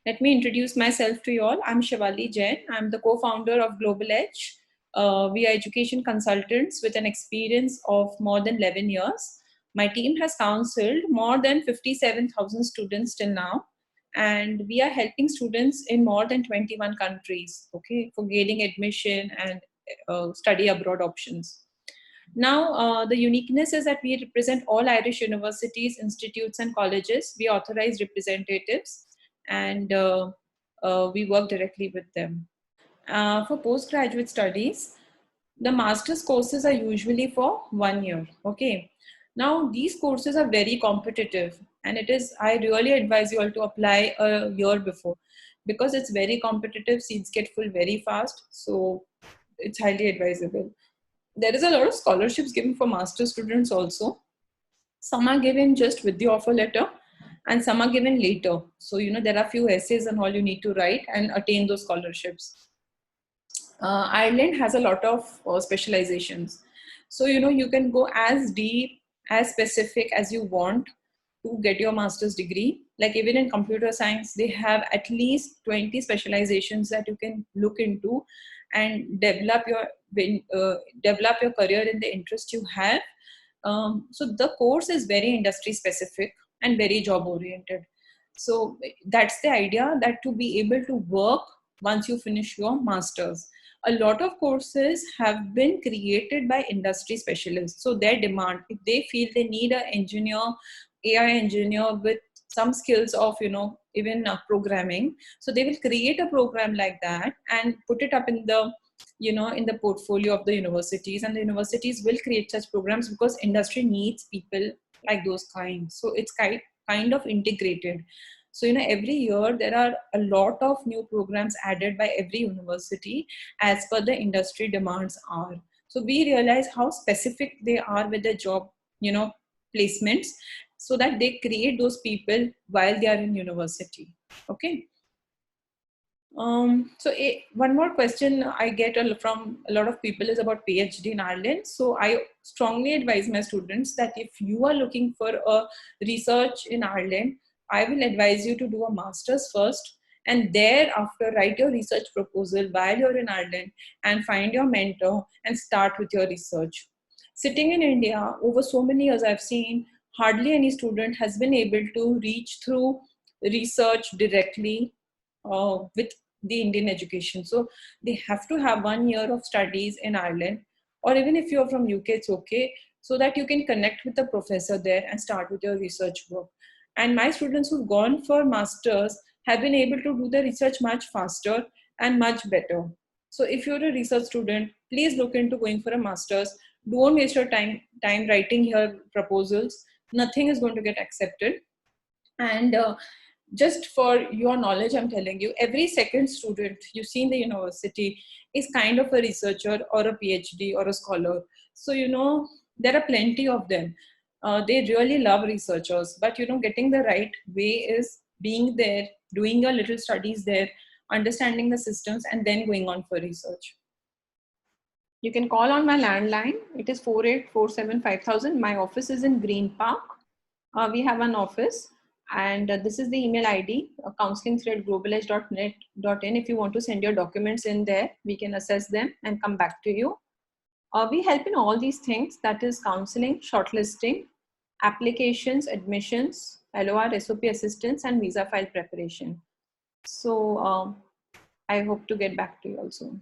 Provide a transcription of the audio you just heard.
Let me introduce myself to you all. I'm Shivali Jain. I'm the co-founder of Global Edge. We are education consultants with an experience of more than 11 years. My team has counseled more than 57,000 students till now, and we are helping students in more than 21 countries, okay, for gaining admission and study abroad options. Now, the uniqueness is that we represent all Irish universities, institutes, and colleges. We authorize representatives, and we work directly with them. For postgraduate studies, the master's courses are usually for 1 year. Okay. Now, these courses are very competitive, and I really advise you all to apply a year before because it's very competitive. Seats get full very fast. So, it's highly advisable. There is a lot of scholarships given for master students also. Some are given just with the offer letter and some are given later. So, there are few essays and all you need to write and attain those scholarships. Ireland has a lot of specializations. So, you can go as deep, as specific as you want to get your master's degree. Like even in computer science, they have at least 20 specializations that you can look into and develop your career in the interest you have. So the course is very industry specific and very job oriented. So that's the idea, that to be able to work once you finish your master's. A lot of courses have been created by industry specialists. So their demand, if they feel they need an engineer, AI engineer with some skills of, even programming, so they will create a program like that and put it up in the in the portfolio of the universities, and the universities will create such programs because industry needs people like those kinds. So it's kind of integrated. So every year there are a lot of new programs added by every university as per the industry demands are. So we realize how specific they are with the job placements, so that they create those people while they are in university. Okay. One more question I get from a lot of people is about PhD in Ireland. So I strongly advise my students that if you are looking for a research in Ireland, I will advise you to do a master's first, and thereafter write your research proposal while you're in Ireland and find your mentor and start with your research. Sitting in India, over so many years, I've seen hardly any student has been able to reach through research directly with the Indian education. So they have to have 1 year of studies in Ireland, or even if you're from UK, it's okay, so that you can connect with the professor there and start with your research work. And my students who've gone for masters have been able to do the research much faster and much better. So if you're a research student, please look into going for a master's. Don't waste your time writing here proposals. Nothing is going to get accepted. And just for your knowledge, I'm telling you, every second student you see in the university is kind of a researcher or a PhD or a scholar. So, there are plenty of them. They really love researchers, but, getting the right way is being there, doing your little studies there, understanding the systems, and then going on for research. You can call on my landline. It is 48475000. My office is in Green Park. We have an office. And this is the email ID, counseling@globaledge.net.in. If you want to send your documents in there, we can assess them and come back to you. We help in all these things, that is counseling, shortlisting, applications, admissions, LOR, SOP assistance, and visa file preparation. So I hope to get back to you also.